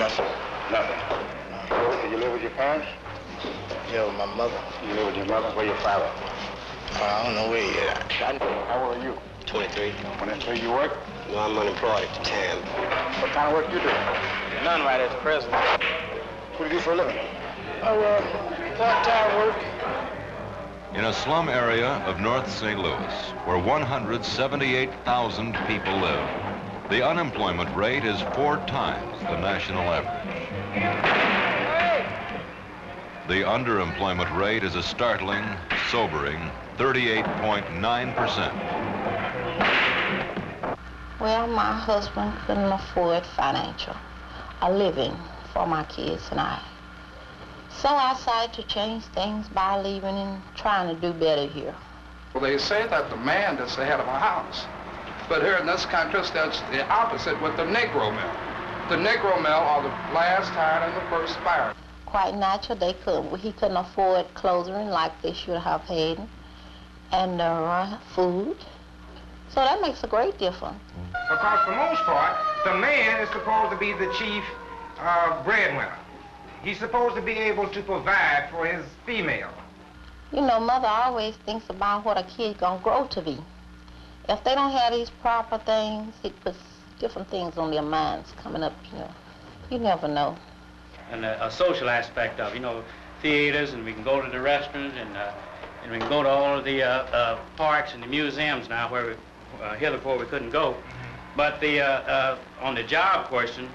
Nothing. Nothing. Do you live with your parents? Yeah, with my mother. You live with your mother? Where your father? I don't know where he is. How old are you? 23. 23. You work? No, I'm unemployed at the time. What kind of work you do? None right at present. What do you do for a living? Part-time work. In a slum area of North St. Louis, where 178,000 people live, the unemployment rate is 4 times the national average. The underemployment rate is a startling, sobering 38.9%. Well, my husband couldn't afford a living for my kids and I. So I decided to change things by leaving and trying to do better here. Well, they say that the man is the head of a house. But here in this country, that's the opposite with the Negro mill. The Negro mill are the last hired and the first fired. Quite natural, he couldn't afford clothing like they should have had, and food. So that makes a great difference. Because for the most part, the man is supposed to be the chief breadwinner. He's supposed to be able to provide for his female. You know, mother always thinks about what a kid gonna grow to be. If they don't have these proper things, it puts different things on their minds coming up, you know. You never know. And a social aspect of, theaters, and we can go to the restaurants, and we can go to all of the parks and the museums now where heretofore we couldn't go. But on the job question,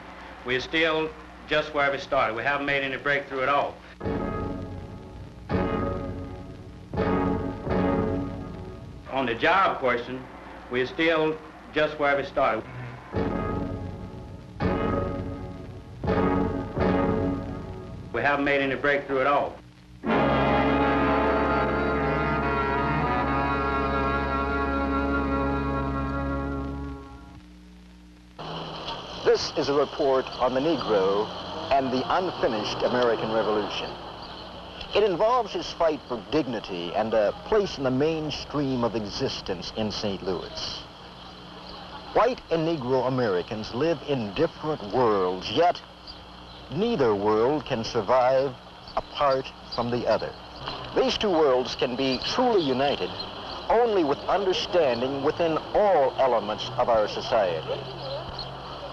we're still just where we started. We haven't made any breakthrough at all. On the job question, we're still just where we started. We haven't made any breakthrough at all. This is a report on the Negro and the unfinished American Revolution. It involves his fight for dignity and a place in the mainstream of existence in St. Louis. White and Negro Americans live in different worlds, yet neither world can survive apart from the other. These two worlds can be truly united only with understanding within all elements of our society.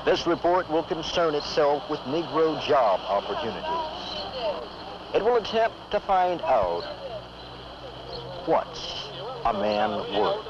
This report will concern itself with Negro job opportunities. It will attempt to find out what's a man worth.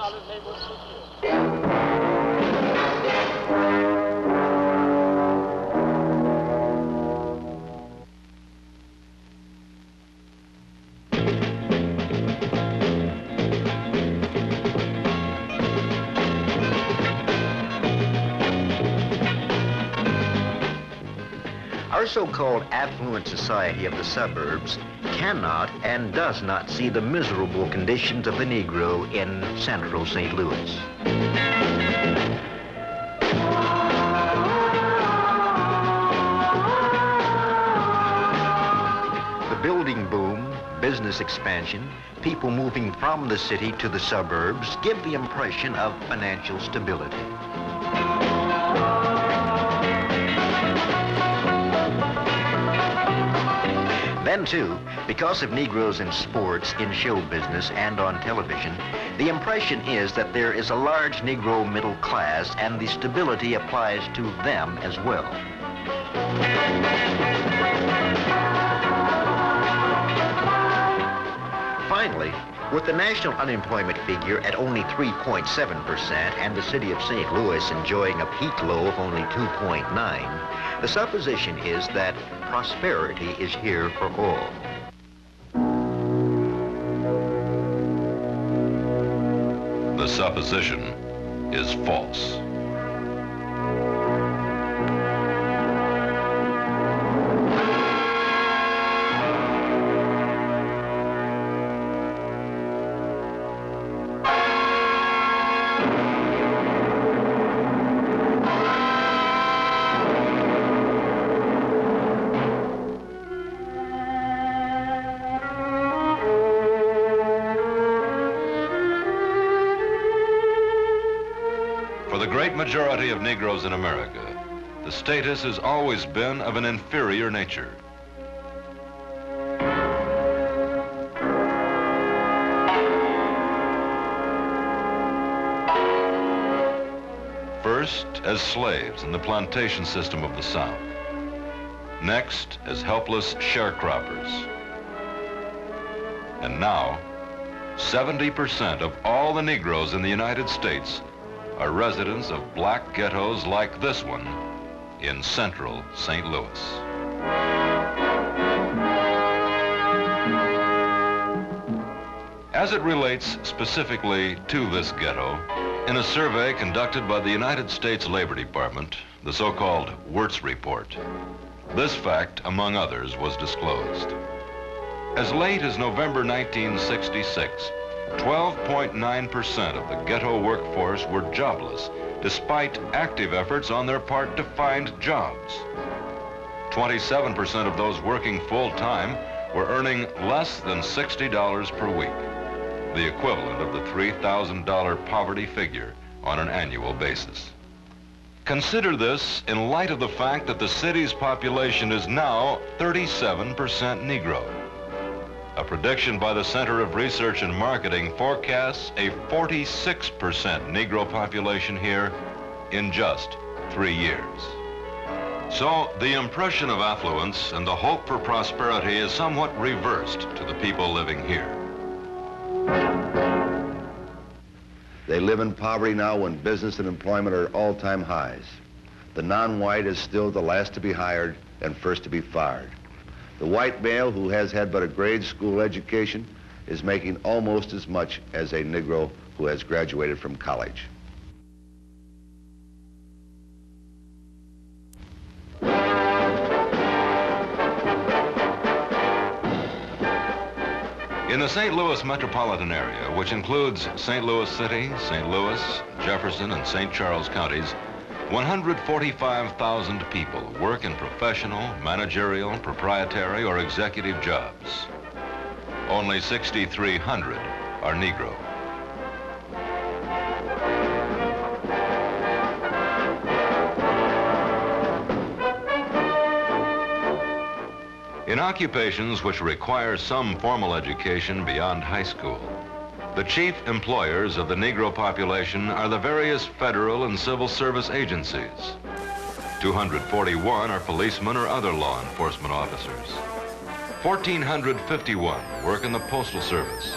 Our so-called affluent society of the suburbs cannot and does not see the miserable conditions of the Negro in central St. Louis. The building boom, business expansion, people moving from the city to the suburbs give the impression of financial stability. Then, too, because of Negroes in sports, in show business, and on television, the impression is that there is a large Negro middle class, and the stability applies to them as well. Finally, with the national unemployment figure at only 3.7% and the city of St. Louis enjoying a peak low of only 2.9, the supposition is that prosperity is here for all. The supposition is false. For the great majority of Negroes in America, the status has always been of an inferior nature. First, as slaves in the plantation system of the South. Next, as helpless sharecroppers. And now, 70% of all the Negroes in the United States are residents of black ghettos like this one in central St. Louis. As it relates specifically to this ghetto, in a survey conducted by the United States Labor Department, the so-called Wirtz Report, this fact, among others, was disclosed. As late as November 1966, 12.9% of the ghetto workforce were jobless, despite active efforts on their part to find jobs. 27% of those working full-time were earning less than $60 per week, the equivalent of the $3,000 poverty figure on an annual basis. Consider this in light of the fact that the city's population is now 37% Negro. A prediction by the Center of Research and Marketing forecasts a 46% Negro population here in just 3 years. So the impression of affluence and the hope for prosperity is somewhat reversed to the people living here. They live in poverty now when business and employment are at all-time highs. The non-white is still the last to be hired and first to be fired. The white male who has had but a grade school education is making almost as much as a Negro who has graduated from college. In the St. Louis metropolitan area, which includes St. Louis City, St. Louis, Jefferson, and St. Charles counties, 145,000 people work in professional, managerial, proprietary, or executive jobs. Only 6,300 are Negro. In occupations which require some formal education beyond high school, the chief employers of the Negro population are the various federal and civil service agencies. 241 are policemen or other law enforcement officers. 1,451 work in the Postal Service,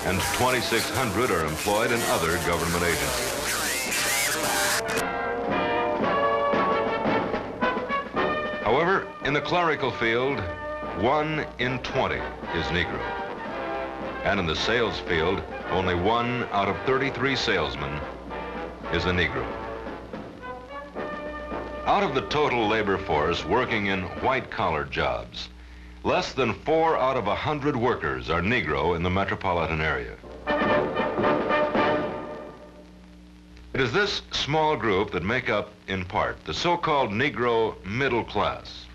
and 2,600 are employed in other government agencies. However, in the clerical field, 1 in 20 is Negro. And in the sales field, only 1 out of 33 salesmen is a Negro. Out of the total labor force working in white-collar jobs, less than 4 out of 100 workers are Negro in the metropolitan area. It is this small group that make up, in part, the so-called Negro middle class.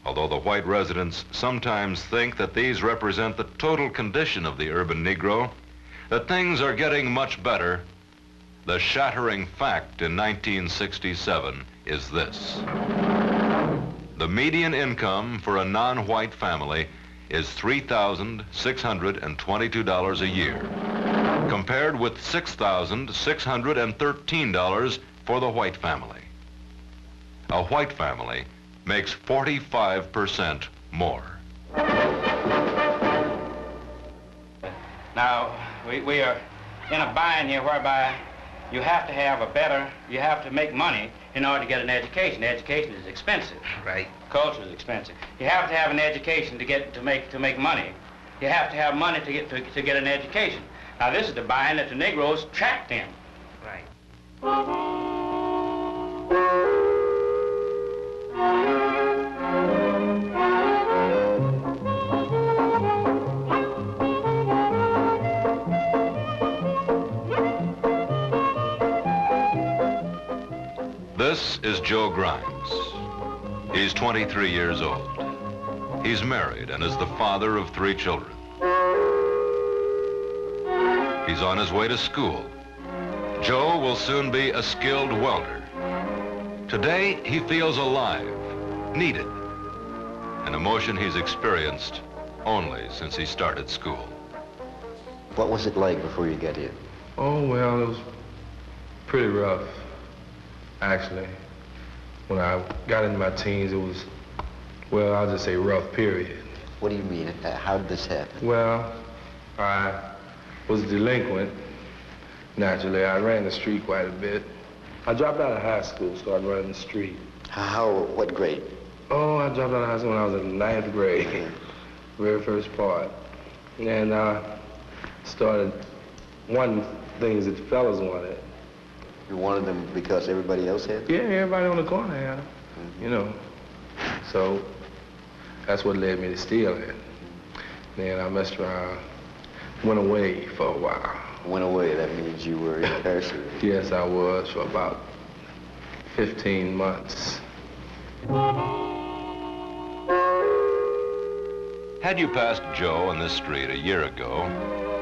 Although the white residents sometimes think that these represent the total condition of the urban Negro, that things are getting much better, the shattering fact in 1967 is this. The median income for a non-white family is $3,622 a year, compared with $6,613 for the white family. A white family makes 45% more. Now, we are in a bind here whereby you have to have you have to make money in order to get an education. Education is expensive. Right. Culture is expensive. You have to have an education to make money. You have to have money to get an education. Now, this is the bind that the Negroes trapped in. Right. This is Joe Grimes. He's 23 years old. He's married and is the father of 3 children. He's on his way to school. Joe will soon be a skilled welder. Today, he feels alive, needed, an emotion he's experienced only since he started school. What was it like before you got in? Oh, well, it was pretty rough, actually. When I got into my teens, it was, well, I'll just say rough, period. What do you mean? How did this happen? Well, I was delinquent, naturally. I ran the street quite a bit. I dropped out of high school, started running the street. What grade? Oh, I dropped out of high school when I was in 9th grade, very first part. And I started wanting things that the fellas wanted. You wanted them because everybody else had them? Yeah, everybody on the corner had them, you know. So that's what led me to stealing. Then I messed around, went away for a while. Went away, that means you were incarcerated. Yes, I was for about 15 months. Had you passed Joe on this street a year ago,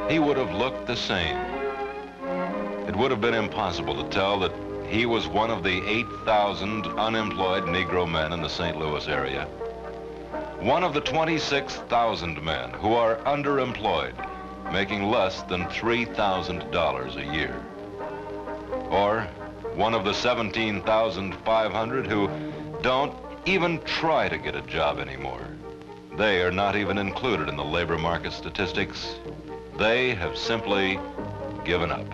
he would have looked the same. It would have been impossible to tell that he was one of the 8,000 unemployed Negro men in the St. Louis area. One of the 26,000 men who are underemployed, making less than $3,000 a year. Or one of the 17,500 who don't even try to get a job anymore. They are not even included in the labor market statistics. They have simply given up.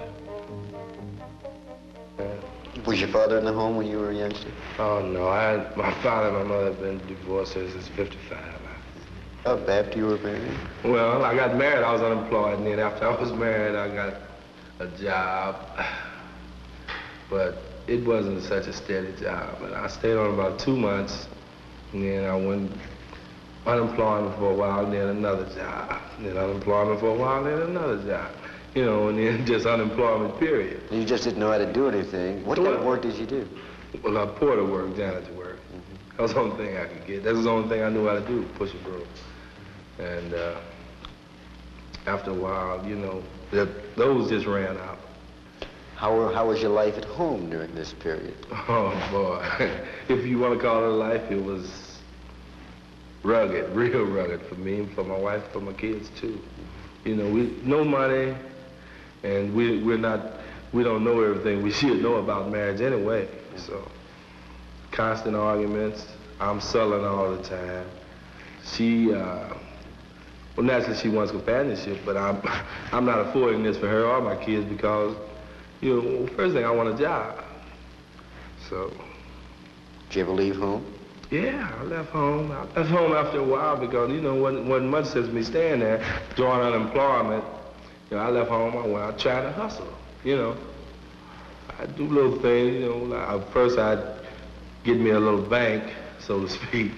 Was your father in the home when you were a youngster? Oh, no, my father and my mother have been divorced since 55. After you were married? Well, I got married, I was unemployed, and then after I was married, I got a job. But it wasn't such a steady job. And I stayed on about 2 months, and then I went unemployment for a while, and then another job. Then unemployment for a while, then another job. You know, and then just unemployment, period. You just didn't know how to do anything. What kind of work did you do? Well, porter work, janitor work. That was the only thing I could get. That was the only thing I knew how to do, push a broom. And after a while, you know, those just ran out. How was your life at home during this period? Oh, boy. If you want to call it a life, it was rugged, real rugged for me, for my wife, for my kids, too. You know, no money, and we don't know everything we should know about marriage anyway. So, constant arguments. I'm sullen all the time. She, well, naturally she wants companionship, but I'm not affording this for her or my kids because, you know, first thing, I want a job. So. Did you ever leave home? Yeah, I left home. I left home after a while because, you know, wasn't much sense me staying there, drawing unemployment. You know, I left home, I tried to hustle, you know. I'd do little things, you know, like first I'd get me a little bank, so to speak.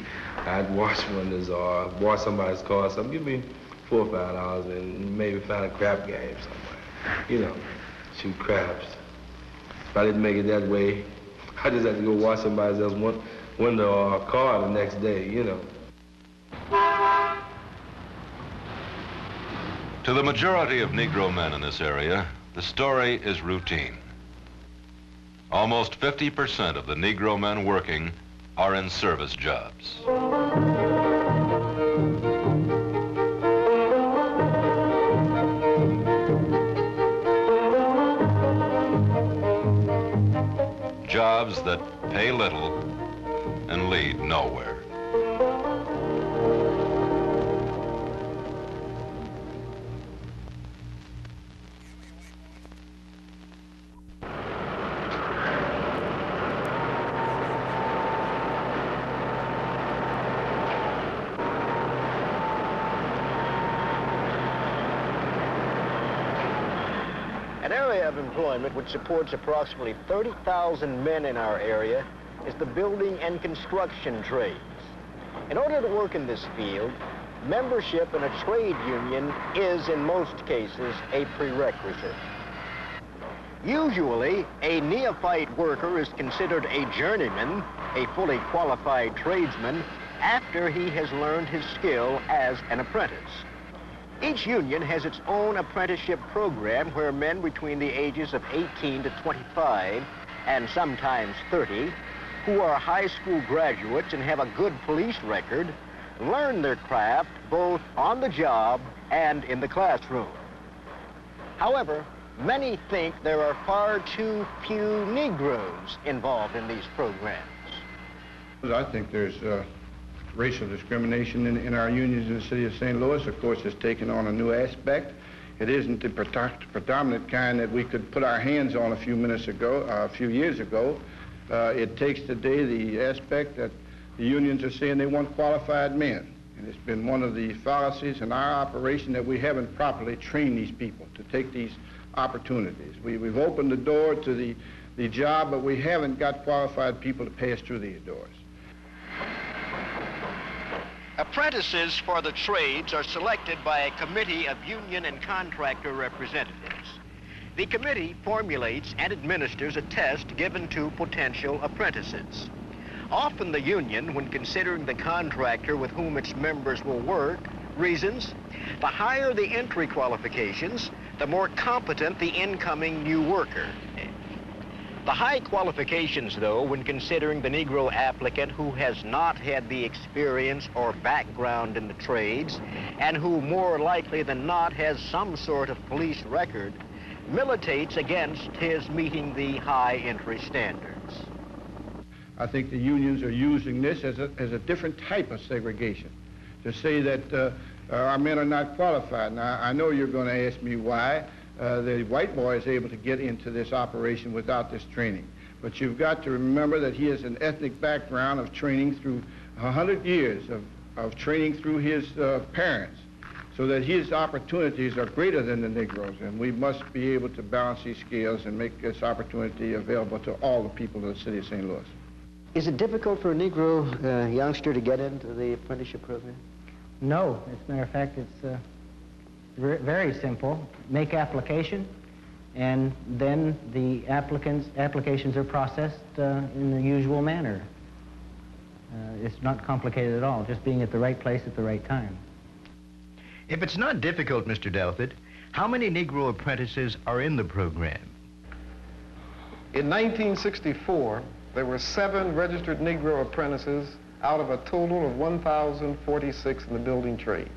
I'd wash windows or wash somebody's car or something, give me $4 or $5 and maybe find a crap game somewhere. You know, shoot craps. If I didn't make it that way, I just had to go wash somebody else's window or a car the next day, you know. To the majority of Negro men in this area, the story is routine. Almost 50% of the Negro men working are in service jobs. Jobs that pay little and lead nowhere. An area of employment which supports approximately 30,000 men in our area is the building and construction trades. In order to work in this field, membership in a trade union is, in most cases, a prerequisite. Usually, a neophyte worker is considered a journeyman, a fully qualified tradesman, after he has learned his skill as an apprentice. Each union has its own apprenticeship program where men between the ages of 18 to 25, and sometimes 30, who are high school graduates and have a good police record learn their craft both on the job and in the classroom. However, many think there are far too few Negroes involved in these programs. I think there's racial discrimination in our unions in the city of St. Louis. Of course, it's taken on a new aspect. It isn't the predominant kind that we could put our hands on a few years ago. It takes today the aspect that the unions are saying they want qualified men. And it's been one of the fallacies in our operation that we haven't properly trained these people to take these opportunities. We've opened the door to the job, but we haven't got qualified people to pass through these doors. Apprentices for the trades are selected by a committee of union and contractor representatives. The committee formulates and administers a test given to potential apprentices. Often the union, when considering the contractor with whom its members will work, reasons the higher the entry qualifications, the more competent the incoming new worker. The high qualifications, though, when considering the Negro applicant who has not had the experience or background in the trades, and who more likely than not has some sort of police record, militates against his meeting the high entry standards. I think the unions are using this as a different type of segregation, to say that our men are not qualified. Now, I know you're going to ask me why. The white boy is able to get into this operation without this training. But you've got to remember that he has an ethnic background of training through 100 years of training through his parents, so that his opportunities are greater than the Negroes, and we must be able to balance these scales and make this opportunity available to all the people of the city of St. Louis. Is it difficult for a Negro youngster to get into the apprenticeship program? No. As a matter of fact, it's very simple. Make application, and then the applications are processed in the usual manner. It's not complicated at all, just being at the right place at the right time. If it's not difficult, Mr. Delfit, how many Negro apprentices are in the program? In 1964, there were 7 registered Negro apprentices out of a total of 1,046 in the building trades.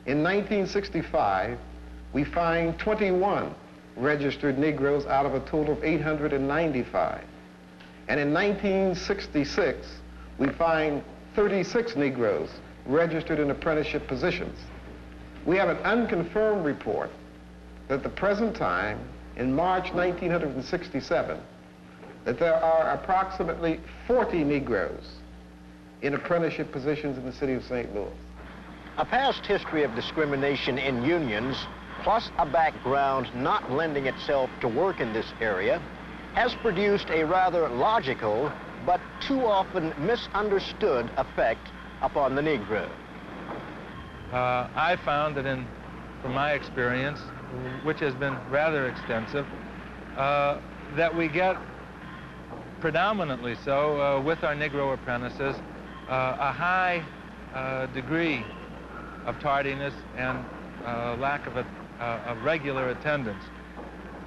In 1965, we find 21 registered Negroes out of a total of 895. And in 1966, we find 36 Negroes registered in apprenticeship positions. We have an unconfirmed report that at the present time, in March 1967, that there are approximately 40 Negroes in apprenticeship positions in the city of St. Louis. A past history of discrimination in unions, plus a background not lending itself to work in this area, has produced a rather logical but too often misunderstood effect upon the Negro. I found that from my experience, which has been rather extensive, that we get predominantly so with our Negro apprentices a high degree of tardiness and lack of regular attendance.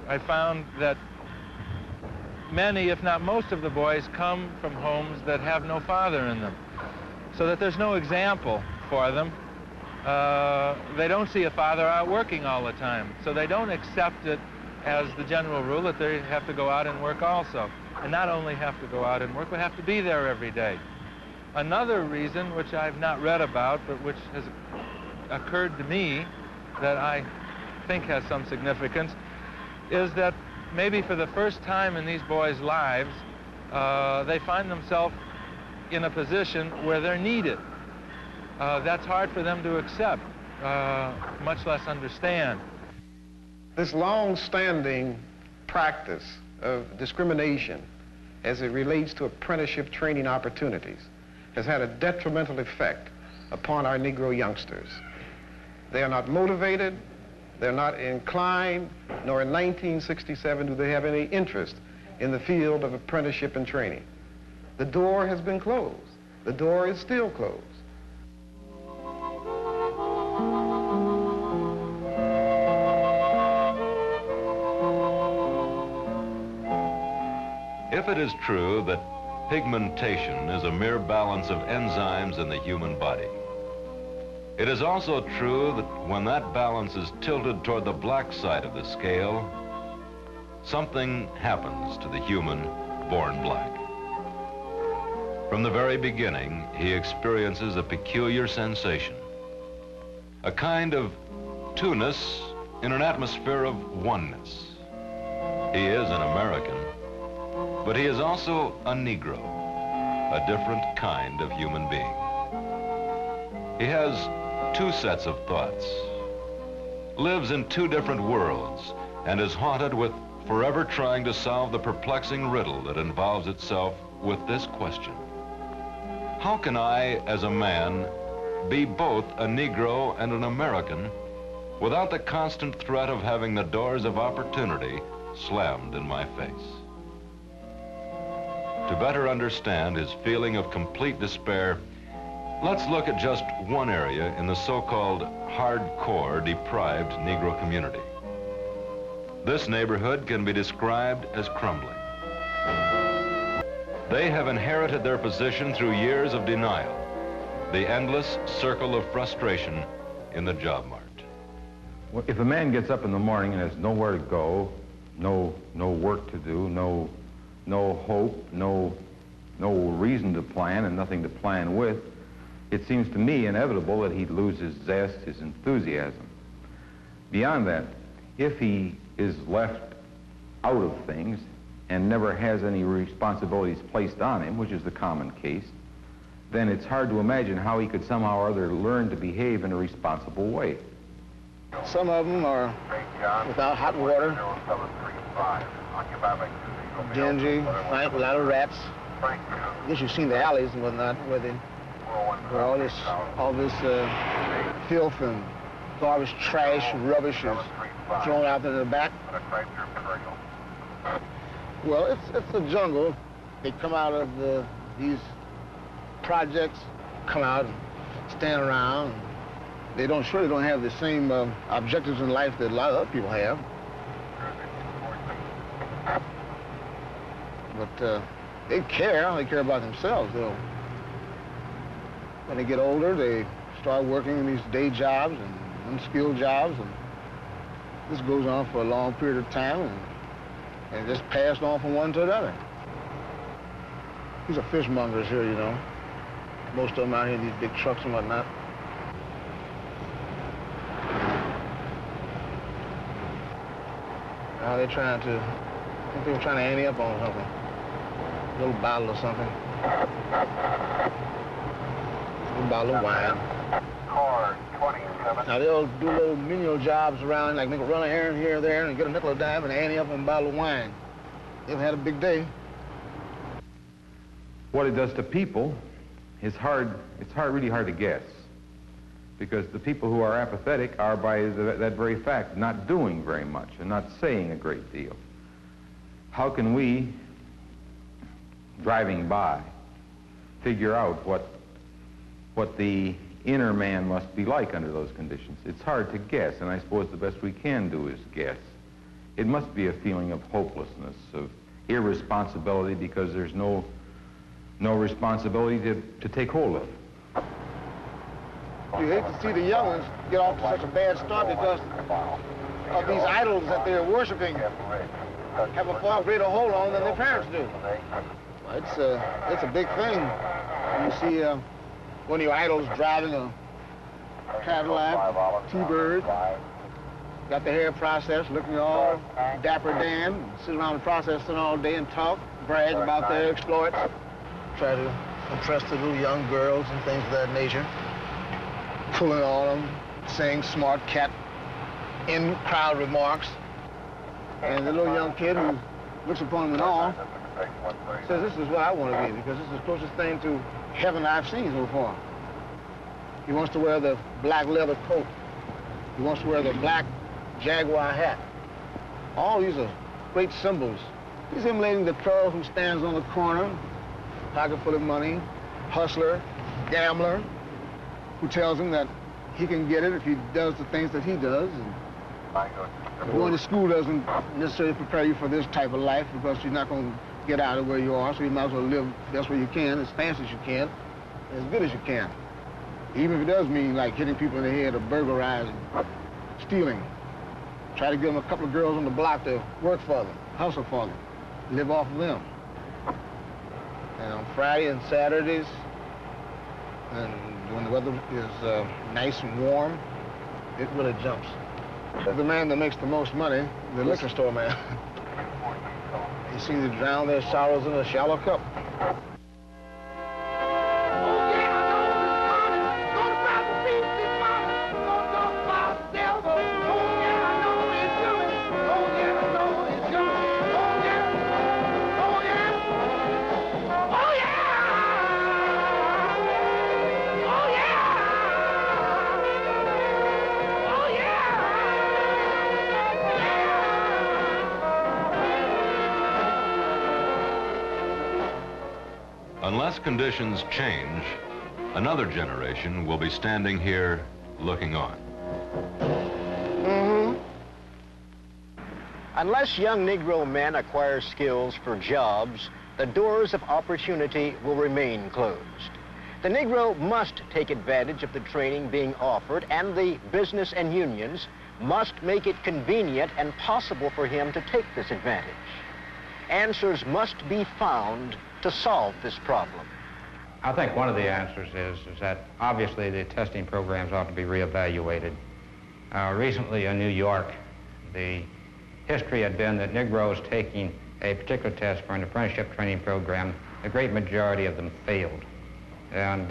I found that many, if not most of the boys, come from homes that have no father in them, so that there's no example for them. They don't see a father out working all the time, so they don't accept it as the general rule that they have to go out and work also. And not only have to go out and work, but have to be there every day. Another reason, which I've not read about, but which has occurred to me that I think has some significance, is that maybe for the first time in these boys' lives, they find themselves in a position where they're needed. That's hard for them to accept, much less understand. This long-standing practice of discrimination as it relates to apprenticeship training opportunities has had a detrimental effect upon our Negro youngsters. They are not motivated, they're not inclined, nor in 1967 do they have any interest in the field of apprenticeship and training. The door has been closed. The door is still closed. If it is true that pigmentation is a mere balance of enzymes in the human body. It is also true that when that balance is tilted toward the black side of the scale, something happens to the human born black. From the very beginning, he experiences a peculiar sensation, a kind of two-ness in an atmosphere of oneness. He is an American, but he is also a Negro, a different kind of human being. He has two sets of thoughts, lives in two different worlds, and is haunted with forever trying to solve the perplexing riddle that involves itself with this question: how can I, as a man, be both a Negro and an American without the constant threat of having the doors of opportunity slammed in my face? To better understand his feeling of complete despair, let's look at just one area in the so-called hardcore deprived Negro community. This neighborhood can be described as crumbling. They have inherited their position through years of denial, the endless circle of frustration in the job mart. Well, if a man gets up in the morning and has nowhere to go, no work to do, no hope, no reason to plan and nothing to plan with, it seems to me inevitable that he'd lose his zest, his enthusiasm. Beyond that, if he is left out of things and never has any responsibilities placed on him, which is the common case, then it's hard to imagine how he could somehow or other learn to behave in a responsible way. Some of them are without hot water, dingy, a lot of rats. I guess you've seen the alleys and whatnot where all this filth and garbage, trash, rubbish is thrown out in the back. Well, it's a jungle. They come out of these projects, come out and stand around. They surely don't have the same objectives in life that a lot of other people have. But they care. They care about themselves, though. When they get older, they start working in these day jobs and unskilled jobs, and this goes on for a long period of time, and just passed on from one to another. These are fishmongers here, you know. Most of them out here in these big trucks and whatnot. Now they're trying to, I think they were trying to ante up on something. A little bottle or something. A little bottle of wine. Now they'll do little menial jobs around, like they can run an errand here or there and get a nickel or dime and ante up on a bottle of wine. They've had a big day. What it does to people is really hard to guess, because the people who are apathetic are, by that very fact, not doing very much and not saying a great deal. How can we, driving by, figure out what the inner man must be like under those conditions? It's hard to guess, and I suppose the best we can do is guess. It must be a feeling of hopelessness, of irresponsibility, because there's no responsibility to take hold of. You hate to see the young ones get off to such a bad start because of these idols that they're worshiping have a far greater hold on than their parents do. It's a big thing. You see one of your idols driving a Cadillac, T-Bird, got the hair processed, looking all dapper Dan, sit around the processing all day and talk, brag about their exploits, try to impress the little young girls and things of that nature, pulling on them, saying smart cat in crowd remarks. And the little young kid who looks upon them and all says, this is what I want to be, because this is the closest thing to heaven I've seen so far. He wants to wear the black leather coat. He wants to wear the black Jaguar hat. All these are great symbols. He's emulating the crow who stands on the corner, pocket full of money, hustler, gambler, who tells him that he can get it if he does the things that he does. And going to school doesn't necessarily prepare you for this type of life, because you're not going to get out of where you are, so you might as well live best way you can, as fast as you can, as good as you can. Even if it does mean like hitting people in the head or burglarizing, stealing. Try to get them a couple of girls on the block to work for them, hustle for them, live off of them. And on Friday and Saturdays, and when the weather is nice and warm, it really jumps. The man that makes the most money, the liquor store man, he seems to drown their sorrows in a shallow cup. Unless conditions change, another generation will be standing here looking on. Unless young Negro men acquire skills for jobs, the doors of opportunity will remain closed. The Negro must take advantage of the training being offered, and the business and unions must make it convenient and possible for him to take this advantage. Answers must be found to solve this problem. I think one of the answers is that obviously the testing programs ought to be reevaluated. Recently in New York, the history had been that Negroes taking a particular test for an apprenticeship training program, the great majority of them failed. And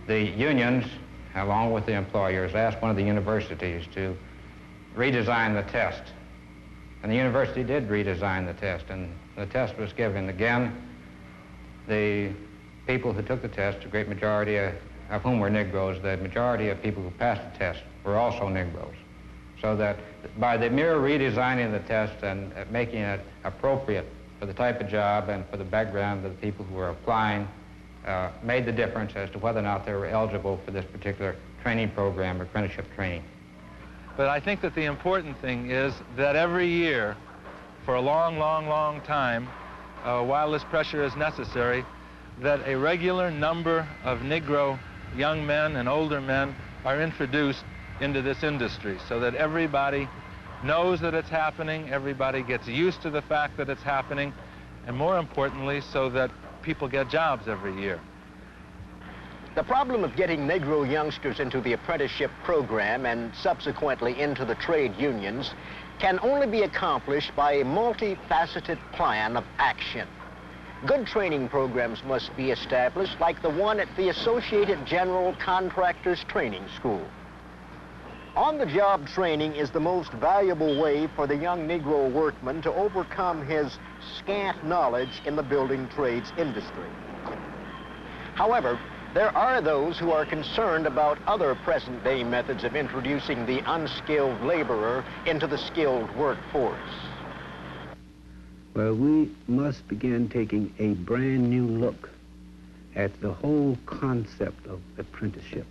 the unions, along with the employers, asked one of the universities to redesign the test. And the university did redesign the test, and the test was given. Again, the people who took the test, the great majority of whom were Negroes, the majority of people who passed the test were also Negroes. So that by the mere redesigning the test and making it appropriate for the type of job and for the background of the people who were applying, made the difference as to whether or not they were eligible for this particular training program, apprenticeship training. But I think that the important thing is that every year, for a long, long, long time, while this pressure is necessary, that a regular number of Negro young men and older men are introduced into this industry so that everybody knows that it's happening, everybody gets used to the fact that it's happening, and more importantly, so that people get jobs every year. The problem of getting Negro youngsters into the apprenticeship program and subsequently into the trade unions can only be accomplished by a multifaceted plan of action. Good training programs must be established like the one at the Associated General Contractors Training School. On-the-job training is the most valuable way for the young Negro workman to overcome his scant knowledge in the building trades industry. However, there are those who are concerned about other present-day methods of introducing the unskilled laborer into the skilled workforce. Well, we must begin taking a brand new look at the whole concept of apprenticeship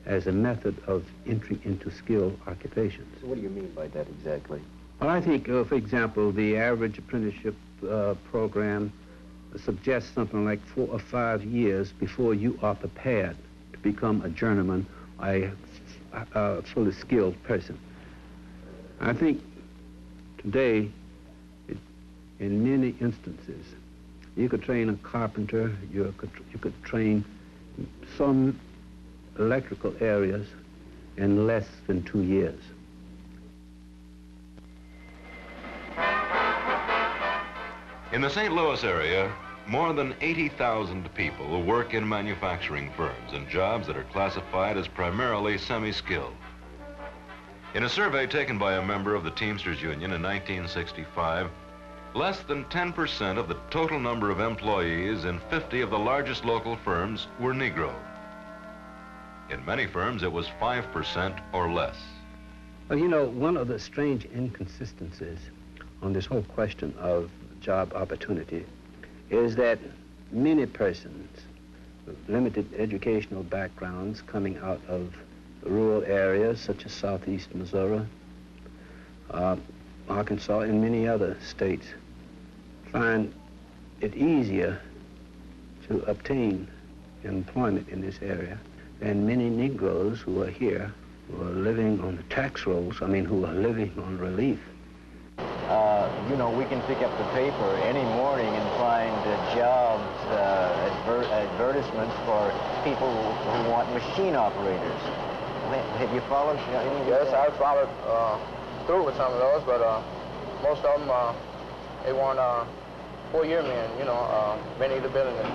as a method of entry into skilled occupations. So what do you mean by that exactly? Well, I think, for example, the average apprenticeship program suggests something like 4 or 5 years before you are prepared to become a journeyman or a fully skilled person. I think today, in many instances, you could train a carpenter, you could train some electrical areas in less than 2 years. In the St. Louis area, more than 80,000 people work in manufacturing firms in jobs that are classified as primarily semi-skilled. In a survey taken by a member of the Teamsters Union in 1965, less than 10% of the total number of employees in 50 of the largest local firms were Negro. In many firms, it was 5% or less. Well, you know, one of the strange inconsistencies on this whole question of job opportunity is that many persons with limited educational backgrounds coming out of rural areas such as southeast Missouri, Arkansas, and many other states find it easier to obtain employment in this area than many Negroes who are here, who are living on the tax rolls, who are living on relief. You know, we can pick up the paper any morning and find jobs, advertisements for people who want machine operators. Have you followed any of Yes, that? I followed through with some of those, but most of them, they want 4-year men, been either been in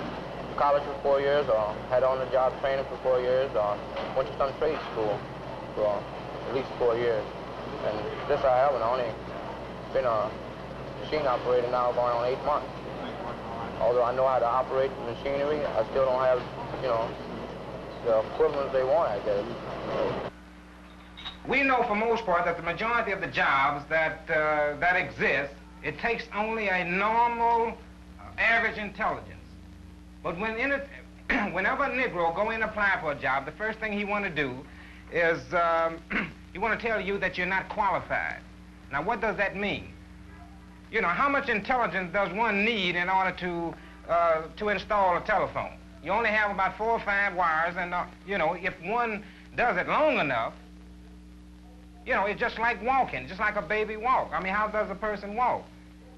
college for 4 years or had on-the-job training for 4 years or went to some trade school for at least 4 years. And this I haven't only been a machine operator now going on 8 months. Although I know how to operate the machinery, I still don't have, the equivalent they want, I guess. We know for most part that the majority of the jobs that exist, it takes only a normal, average intelligence. But whenever a Negro go in and apply for a job, the first thing he want to do is he want to tell you that you're not qualified. Now, what does that mean? How much intelligence does one need in order to install a telephone? You only have about 4 or 5 wires, and if one does it long enough, it's just like walking, just like a baby walk. How does a person walk?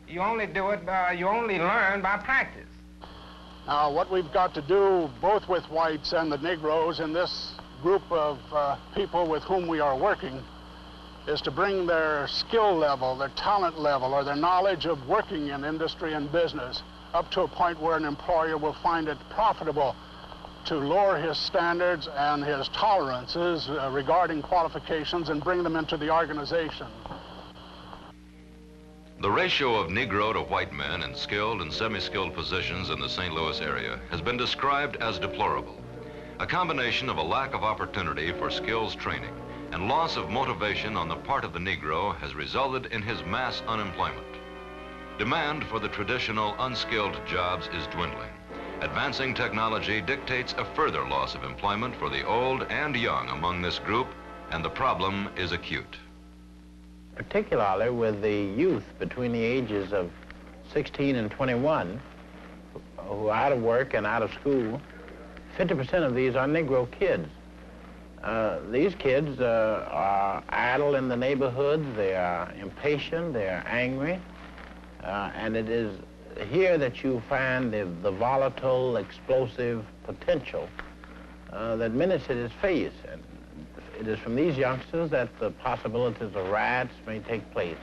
You only do it, you only learn by practice. Now, what we've got to do, both with whites and the Negroes in this group of people with whom we are working, is to bring their skill level, their talent level, or their knowledge of working in industry and business up to a point where an employer will find it profitable to lower his standards and his tolerances regarding qualifications and bring them into the organization. The ratio of Negro to white men in skilled and semi-skilled positions in the St. Louis area has been described as deplorable. A combination of a lack of opportunity for skills training and loss of motivation on the part of the Negro has resulted in his mass unemployment. Demand for the traditional unskilled jobs is dwindling. Advancing technology dictates a further loss of employment for the old and young among this group, and the problem is acute. Particularly with the youth between the ages of 16 and 21 who are out of work and out of school, 50% of these are Negro kids. These kids are idle in the neighborhoods, they are impatient, they are angry, and it is here that you find the volatile, explosive potential that many cities face. And it is from these youngsters that the possibilities of riots may take place.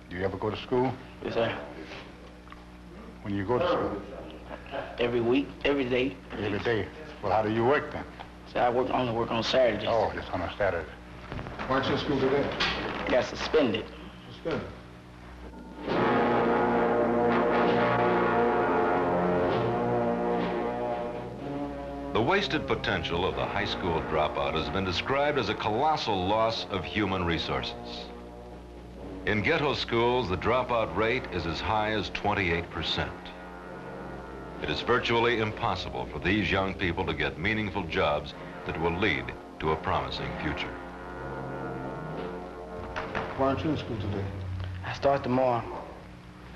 Do you ever go to school? Yes, sir. When do you go to school? Every week, every day. Every day. Well, how do you work then? So I only work on Saturdays. Oh, just on a Saturday. Why aren't you in school today? I got suspended. Suspended? The wasted potential of the high school dropout has been described as a colossal loss of human resources. In ghetto schools, the dropout rate is as high as 28%. It is virtually impossible for these young people to get meaningful jobs that will lead to a promising future. Why aren't you in school today? I start tomorrow.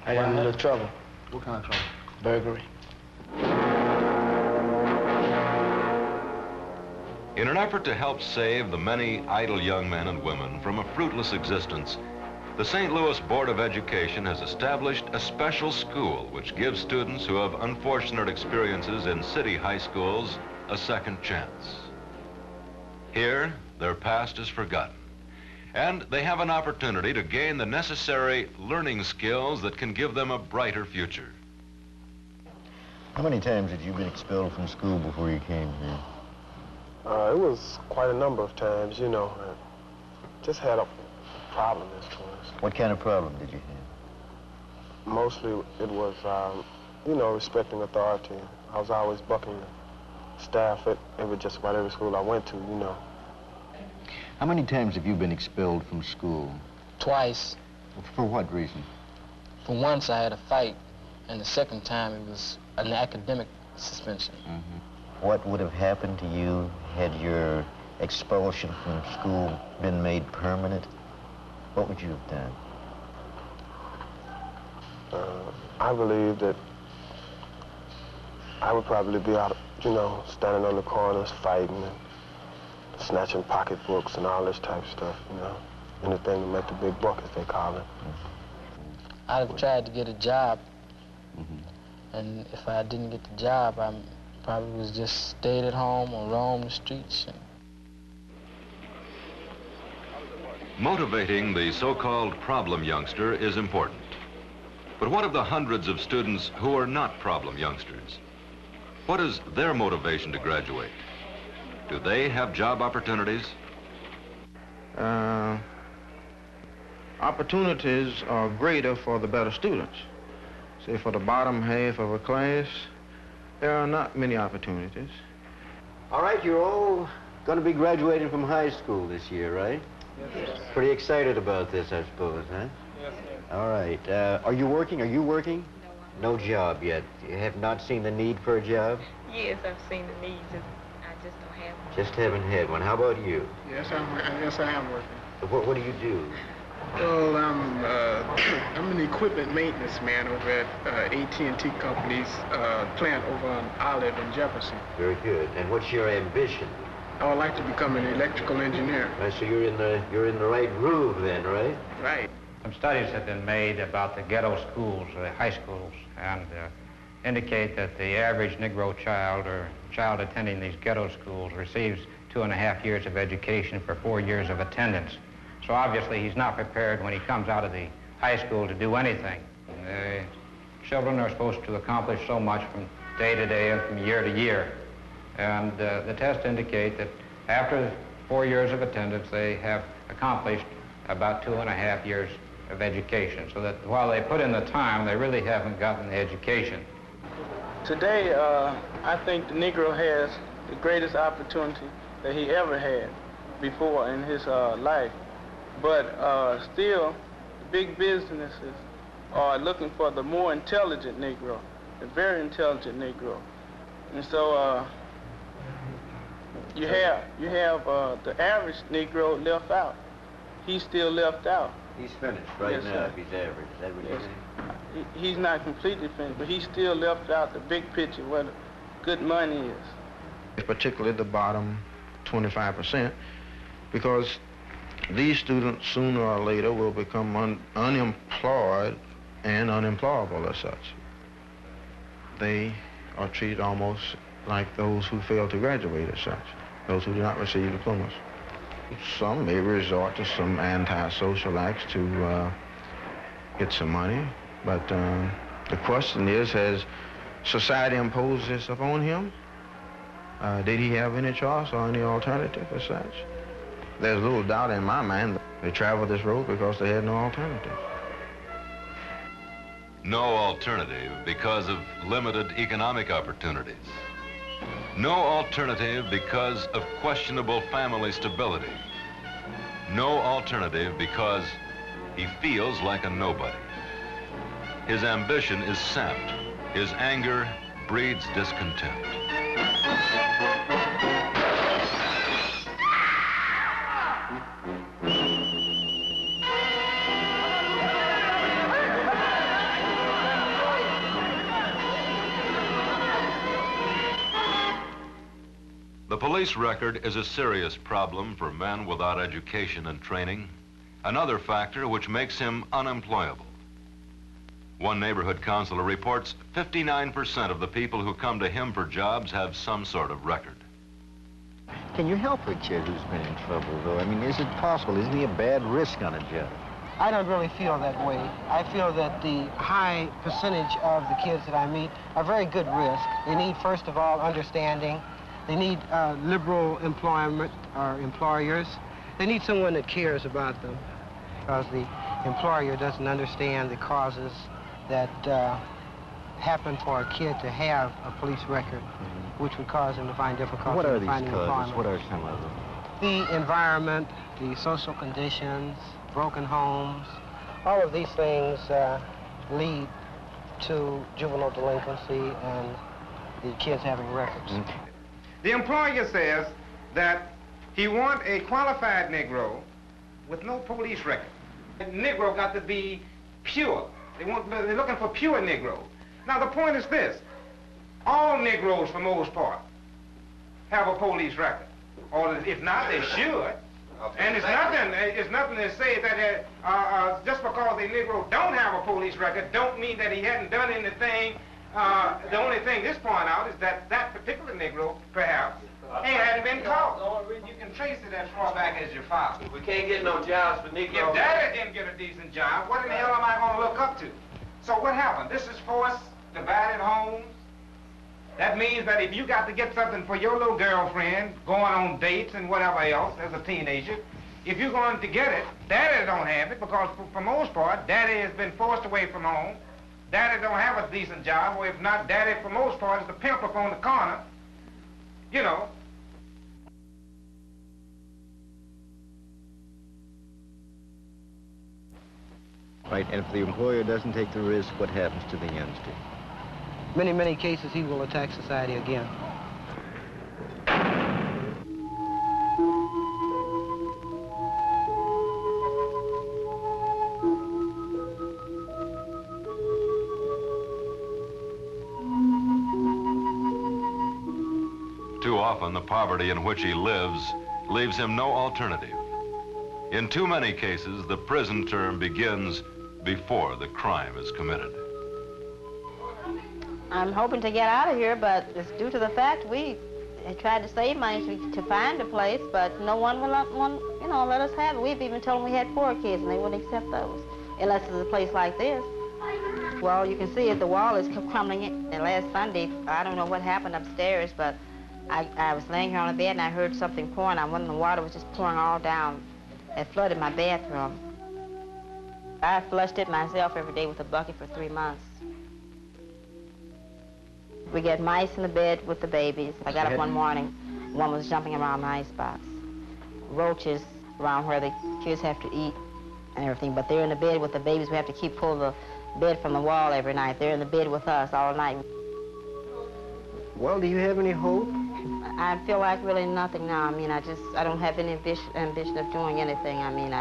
I got in a little trouble. What kind of trouble? Burglary. In an effort to help save the many idle young men and women from a fruitless existence, the St. Louis Board of Education has established a special school which gives students who have unfortunate experiences in city high schools a second chance. Here, their past is forgotten, and they have an opportunity to gain the necessary learning skills that can give them a brighter future. How many times had you been expelled from school before you came here? It was quite a number of times, just had a problem this class. What kind of problem did you have? Mostly it was, respecting authority. I was always bucking the staff at just about every school I went to, How many times have you been expelled from school? Twice. For what reason? For once I had a fight, and the second time it was an academic suspension. What would have happened to you had your expulsion from school been made permanent? What would you have done? I believe that I would probably be out, you know, standing on the corners fighting and snatching pocketbooks and all this type of stuff, you know. Anything to make the big buck, as they call it. I'd have tried to get a job. And if I didn't get the job, I probably was just stayed at home or roamed the streets. Motivating the so-called problem youngster is important. But what of the hundreds of students who are not problem youngsters? What is their motivation to graduate? Do they have job opportunities? Opportunities are greater for the better students. Say for the bottom half of a class, there are not many opportunities. All right, you're all going to be graduating from high school this year, right? Yes, sir. Pretty excited about this, I suppose, huh? Yes, sir. All right. Are you working? Are you working? No job yet. You have not seen the need for a job? Yes, I've seen the needs. I just don't have one. Just haven't had one. How about you? Yes, I am working. What do you do? Well, I'm an equipment maintenance man over at AT&T Company's plant over on Olive and Jefferson. Very good. And what's your ambition? I would like to become an electrical engineer. Right, so you're in the right groove then, right? Right. Some studies have been made about the ghetto schools, the high schools, and indicate that the average Negro child or child attending these ghetto schools receives 2.5 years of education for 4 years of attendance. So obviously he's not prepared when he comes out of the high school to do anything. Children are supposed to accomplish so much from day to day and from year to year. And the tests indicate that after 4 years of attendance, they have accomplished about 2.5 years of education. So that while they put in the time, they really haven't gotten the education. Today, I think the Negro has the greatest opportunity that he ever had before in his life. But still, the big businesses are looking for the more intelligent Negro, the very intelligent Negro. And so you have the average Negro left out. He's still left out. He's finished right Yes, now sir. if he's average. Is that what you're saying? He's not completely finished, but he's still left out the big picture where the good money is. Particularly the bottom 25%, because these students sooner or later will become unemployed and unemployable as such. They are treated almost like those who fail to graduate as such, those who do not receive diplomas. Some may resort to some antisocial acts to get some money, but the question is, has society imposed this upon him? Did he have any choice or any alternative as such? There's little doubt in my mind that they traveled this road because they had no alternative. No alternative because of limited economic opportunities. No alternative because of questionable family stability. No alternative because he feels like a nobody. His ambition is sapped. His anger breeds discontent. The police record is a serious problem for men without education and training, another factor which makes him unemployable. One neighborhood counselor reports 59% of the people who come to him for jobs have some sort of record. Can you help a kid who's been in trouble, though? I mean, is it possible? Isn't he a bad risk on a job? I don't really feel that way. I feel that the high percentage of the kids that I meet are very good risk. They need, first of all, understanding. They need liberal employment or employers. They need someone that cares about them, because the employer doesn't understand the causes that happen for a kid to have a police record, which would cause him to find difficulty What are in these finding causes? employment. What are some of them? The environment, the social conditions, broken homes, all of these things lead to juvenile delinquency and the kids having records. The employer says that he wants a qualified Negro with no police record. The Negro got to be pure. They're looking for pure Negro. Now the point is this: all Negroes, for the most part, have a police record, or if not, they should. And it's nothing to say that just because a Negro don't have a police record, don't mean that he hadn't done anything. The only thing this point out is that that particular Negro, perhaps, hadn't been caught. You can trace it as far back as your father. We can't get no jobs for Negroes. If Daddy didn't get a decent job, what in the hell am I going to look up to? So what happened? This is forced, divided homes. That means that if you got to get something for your little girlfriend, going on dates and whatever else as a teenager, if you're going to get it, Daddy don't have it because for most part, Daddy has been forced away from home. Daddy don't have a decent job, or if not, Daddy for most part is the pimp up on the corner, you know. Right, and if the employer doesn't take the risk, what happens to the youngster? Many, many cases he will attack society again. Too often, the poverty in which he lives leaves him no alternative. In too many cases, the prison term begins before the crime is committed. I'm hoping to get out of here, but it's due to the fact we tried to save money to find a place, but no one will let us have it. We've even told them we had 4 kids, and they wouldn't accept those, unless it's a place like this. Well, you can see it, the wall is crumbling in. And last Sunday, I don't know what happened upstairs, but I was laying here on the bed, and I heard something pouring. I went, and the water was just pouring all down. It flooded my bathroom. I flushed it myself every day with a bucket for 3 months. We get mice in the bed with the babies. I got up one morning, one was jumping around the icebox. Roaches around where the kids have to eat and everything, but they're in the bed with the babies. We have to keep pulling the bed from the wall every night. They're in the bed with us all night. Well, do you have any hope? I feel like really nothing now. I mean, I don't have any ambition of doing anything. I mean,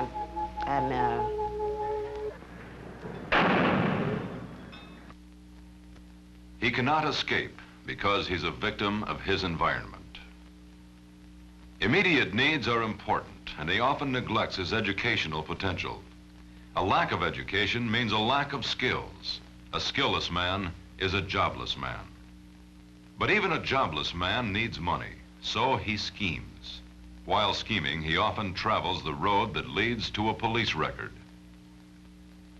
He cannot escape because he's a victim of his environment. Immediate needs are important, and he often neglects his educational potential. A lack of education means a lack of skills. A skillless man is a jobless man. But even a jobless man needs money, so he schemes. While scheming, he often travels the road that leads to a police record.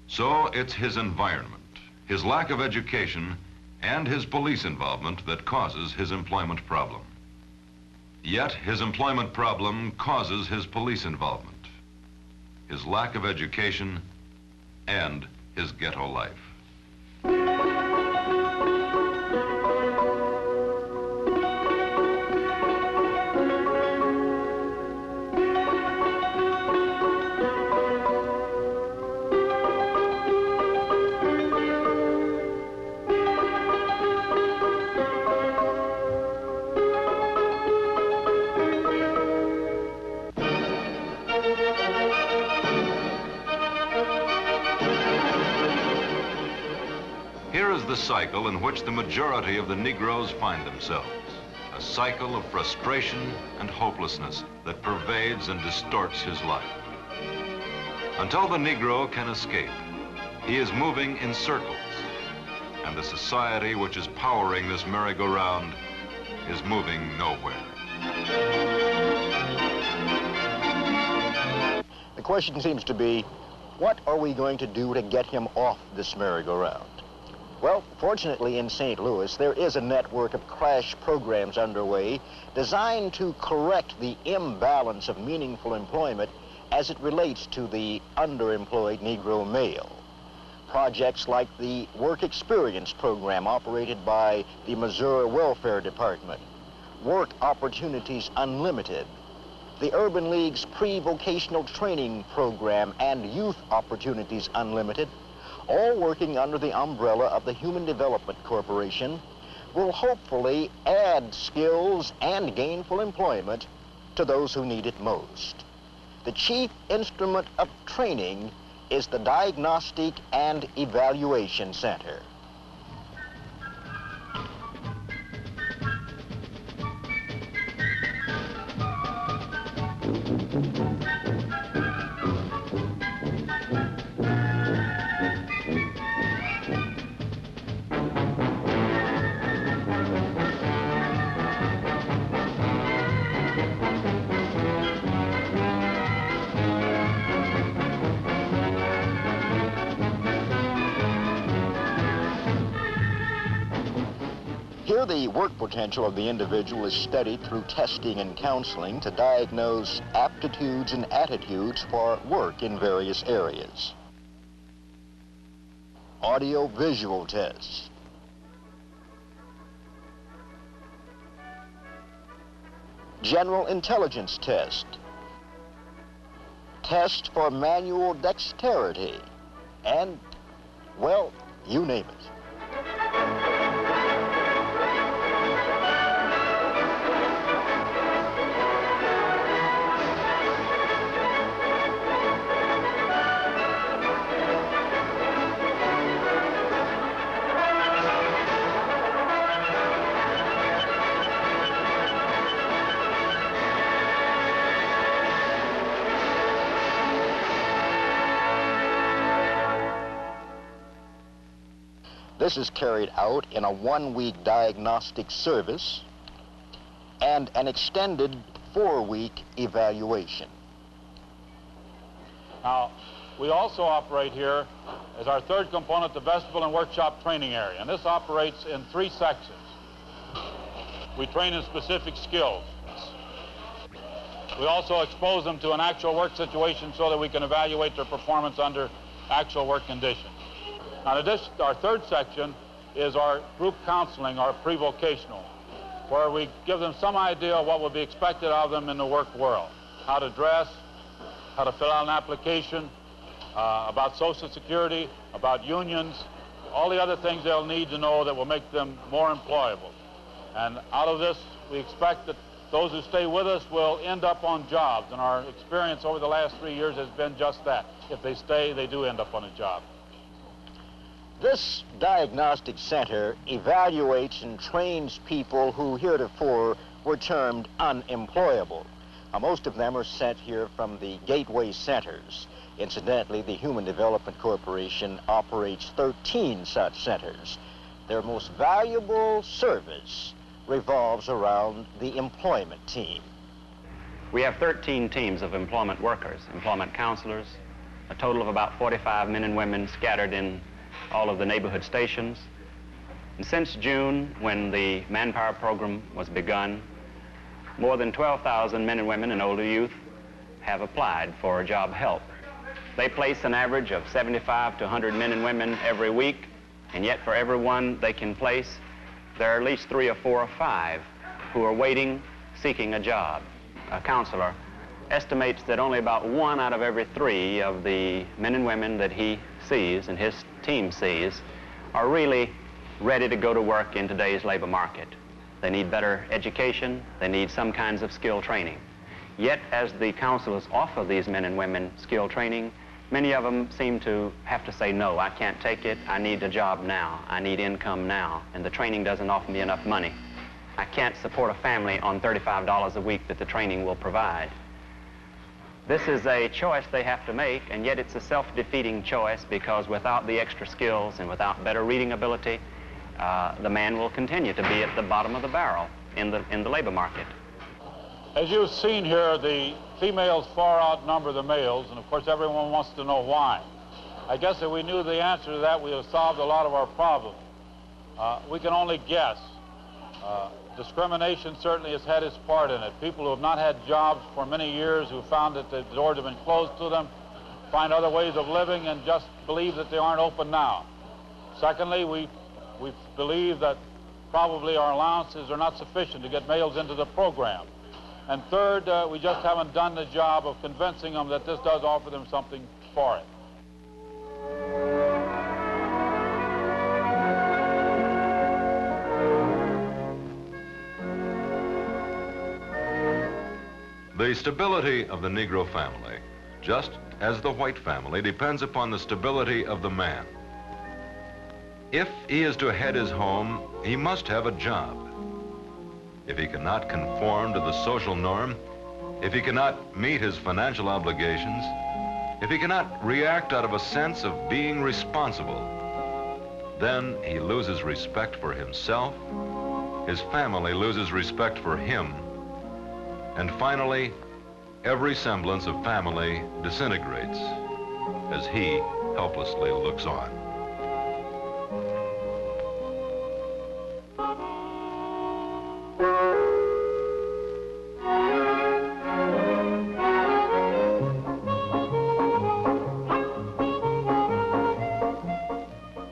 So it's his environment, his lack of education, and his police involvement that causes his employment problem. Yet his employment problem causes his police involvement, his lack of education, and his ghetto life. Here is the cycle in which the majority of the Negroes find themselves. A cycle of frustration and hopelessness that pervades and distorts his life. Until the Negro can escape, he is moving in circles, and the society which is powering this merry-go-round is moving nowhere. The question seems to be, what are we going to do to get him off this merry-go-round? Well, fortunately in St. Louis, there is a network of crash programs underway designed to correct the imbalance of meaningful employment as it relates to the underemployed Negro male. Projects like the Work Experience program operated by the Missouri Welfare Department, Work Opportunities Unlimited, the Urban League's pre-vocational training program, and Youth Opportunities Unlimited, all working under the umbrella of the Human Development Corporation, will hopefully add skills and gainful employment to those who need it most. The chief instrument of training is the Diagnostic and Evaluation Center. Here, the work potential of the individual is studied through testing and counseling to diagnose aptitudes and attitudes for work in various areas. Audio-visual tests. General intelligence test. Test for manual dexterity. And, well, you name it. This is carried out in a 1-week diagnostic service and an extended 4-week evaluation. Now, we also operate here as our third component, the vestibule and workshop training area, and this operates in 3 sections. We train in specific skills. We also expose them to an actual work situation so that we can evaluate their performance under actual work conditions. Now, our third section is our group counseling, our pre-vocational, where we give them some idea of what will be expected of them in the work world, how to dress, how to fill out an application, about Social Security, about unions, all the other things they'll need to know that will make them more employable. And out of this, we expect that those who stay with us will end up on jobs, and our experience over the last 3 years has been just that. If they stay, they do end up on a job. This diagnostic center evaluates and trains people who heretofore were termed unemployable. Now, most of them are sent here from the gateway centers. Incidentally, the Human Development Corporation operates 13 such centers. Their most valuable service revolves around the employment team. We have 13 teams of employment workers, employment counselors, a total of about 45 men and women scattered in all of the neighborhood stations. And since June, when the manpower program was begun, more than 12,000 men and women and older youth have applied for job help. They place an average of 75 to 100 men and women every week, and yet for every one they can place, there are at least 3 or 4 or 5 who are waiting, seeking a job. A counselor estimates that only about 1 out of every 3 of the men and women that he sees and his team sees are really ready to go to work in today's labor market. They need better education, they need some kinds of skill training. Yet, as the counselors offer these men and women skill training, many of them seem to have to say, no, I can't take it, I need a job now, I need income now, and the training doesn't offer me enough money. I can't support a family on $35 a week that the training will provide. This is a choice they have to make, and yet it's a self-defeating choice, because without the extra skills and without better reading ability, the man will continue to be at the bottom of the barrel in the labor market. As you've seen here, the females far outnumber the males, and of course everyone wants to know why. I guess if we knew the answer to that, we would have solved a lot of our problems. We can only guess. Discrimination certainly has had its part in it. People who have not had jobs for many years, who found that the doors have been closed to them, find other ways of living and just believe that they aren't open now. Secondly, we believe that probably our allowances are not sufficient to get males into the program. And third, we just haven't done the job of convincing them that this does offer them something for it. The stability of the Negro family, just as the white family, depends upon the stability of the man. If he is to head his home, he must have a job. If he cannot conform to the social norm, if he cannot meet his financial obligations, if he cannot react out of a sense of being responsible, then he loses respect for himself, his family loses respect for him, and finally, every semblance of family disintegrates as he helplessly looks on.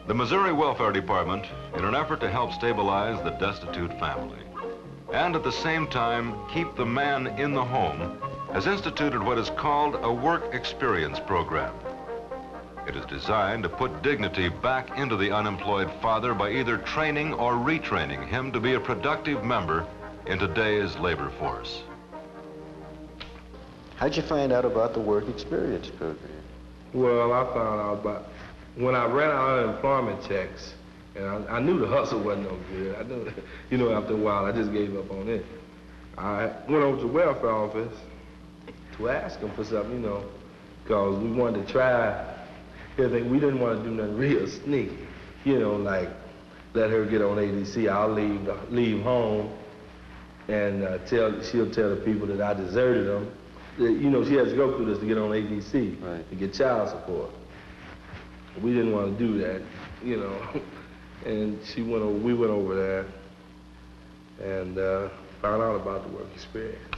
The Missouri Welfare Department, in an effort to help stabilize the destitute family, and at the same time keep the man in the home, has instituted what is called a work experience program. It is designed to put dignity back into the unemployed father by either training or retraining him to be a productive member in today's labor force. How'd you find out about the work experience program? Well, I found out about when I ran our unemployment checks, and I knew the hustle wasn't no good. I knew, you know, after a while, I just gave up on it. I went over to the welfare office to ask them for something, you know, because we wanted to try everything. We didn't want to do nothing real sneaky, you know, like let her get on ADC. I'll leave home, and she'll tell the people that I deserted them. You know, she has to go through this to get on ADC, right, to get child support. We didn't want to do that, you know. And we went over there and found out about the work experience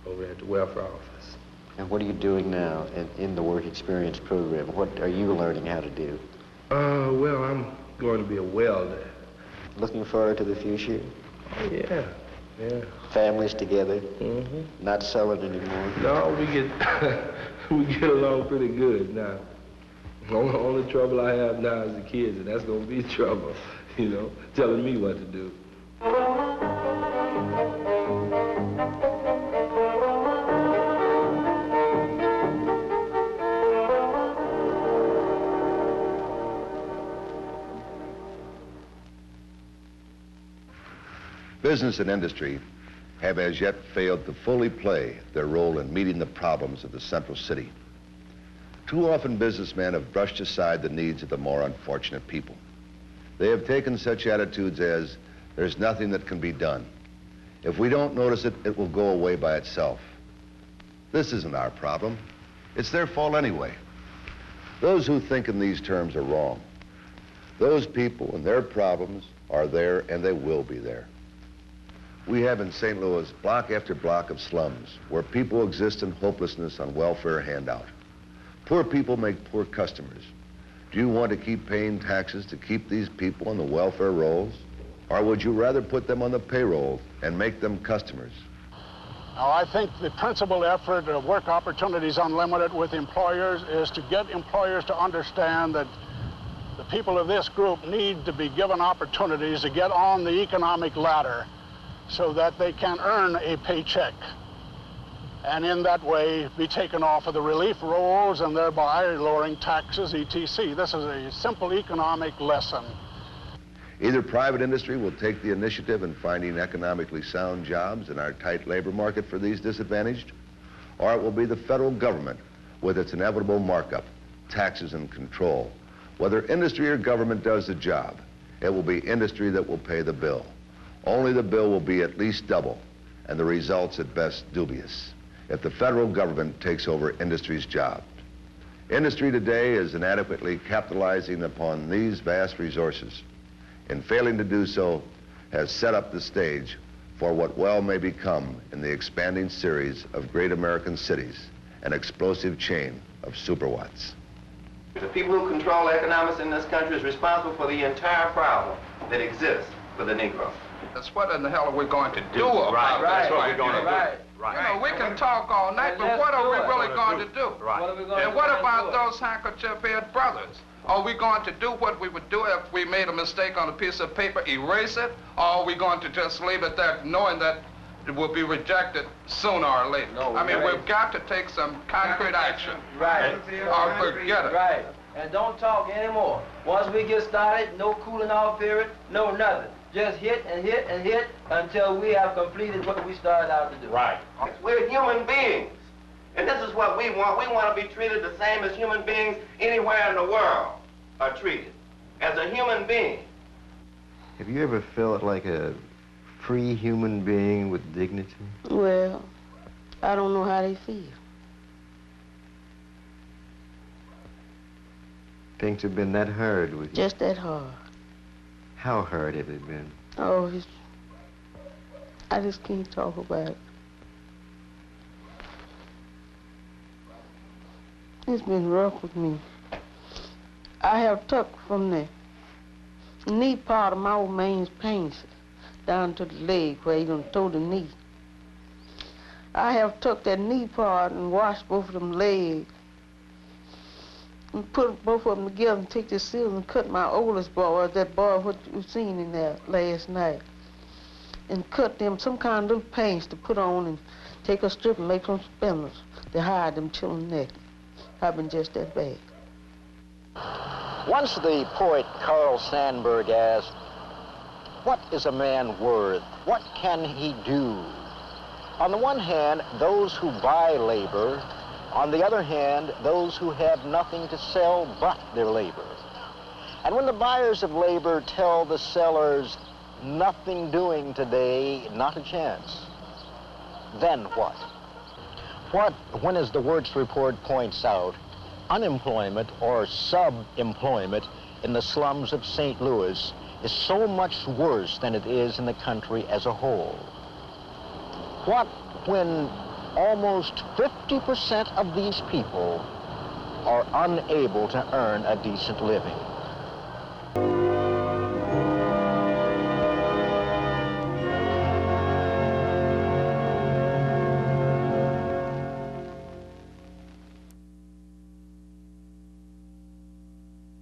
over at the welfare office. And what are you doing now in the work experience program? What are you learning how to do? Well, I'm going to be a welder. Looking forward to the future? Oh, yeah, yeah. Families together? Mm-hmm. Not selling anymore? No, we get along pretty good now. The only trouble I have now is the kids, and that's going to be trouble, you know, telling me what to do. Business and industry have as yet failed to fully play their role in meeting the problems of the central city. Too often businessmen have brushed aside the needs of the more unfortunate people. They have taken such attitudes as, there's nothing that can be done. If we don't notice it, it will go away by itself. This isn't our problem. It's their fault anyway. Those who think in these terms are wrong. Those people and their problems are there, and they will be there. We have in St. Louis block after block of slums where people exist in hopelessness on welfare handout. Poor people make poor customers. Do you want to keep paying taxes to keep these people on the welfare rolls? Or would you rather put them on the payroll and make them customers? Now, I think the principal effort of Work Opportunities Unlimited with employers is to get employers to understand that the people of this group need to be given opportunities to get on the economic ladder so that they can earn a paycheck, and in that way be taken off of the relief rolls and thereby lowering taxes, etc. This is a simple economic lesson. Either private industry will take the initiative in finding economically sound jobs in our tight labor market for these disadvantaged, or it will be the federal government with its inevitable markup, taxes and control. Whether industry or government does the job, it will be industry that will pay the bill. Only the bill will be at least double, and the results at best dubious, if the federal government takes over industry's job. Industry today is inadequately capitalizing upon these vast resources. In failing to do so, has set up the stage for what well may become in the expanding series of great American cities, an explosive chain of superwatts. The people who control economics in this country is responsible for the entire problem that exists for the Negro. That's what in the hell are we going to do about Right, this? that's what we're going to do. Right. You know, we can talk all night, but what are we really going to do? And what about those handkerchief-head brothers? Are we going to do what we would do if we made a mistake on a piece of paper, erase it? Or are we going to just leave it there knowing that will be rejected sooner or later. No, I mean, right. we've got to take some concrete action. Right. Or forget it. Right. And don't talk anymore. Once we get started, no cooling off period, no nothing. Just hit and hit and hit until we have completed what we started out to do. Right. We're human beings. And this is what we want. We want to be treated the same as human beings anywhere in the world are treated. As a human being. Have you ever felt like a free human being with dignity? Well, I don't know how they feel. Things have been that hard with you? Just that hard. How hard have they been? Oh, I just can't talk about it. It's been rough with me. I have tuck from the knee part of my old man's pants down to the leg where he done tore the knee. I have took that knee part and washed both of them legs and put both of them together and take the scissors and cut my oldest boy, that boy what you seen in there last night, and cut them some kind of little pants to put on and take a strip and make some spindles to hide them children naked. I've been just that bad. Once the poet Carl Sandburg asked, what is a man worth? What can he do? On the one hand, those who buy labor. On the other hand, those who have nothing to sell but their labor. And when the buyers of labor tell the sellers, nothing doing today, not a chance, then what? When, as the Wirtz report points out, unemployment or sub-employment in the slums of St. Louis is so much worse than it is in the country as a whole? What when almost 50% of these people are unable to earn a decent living?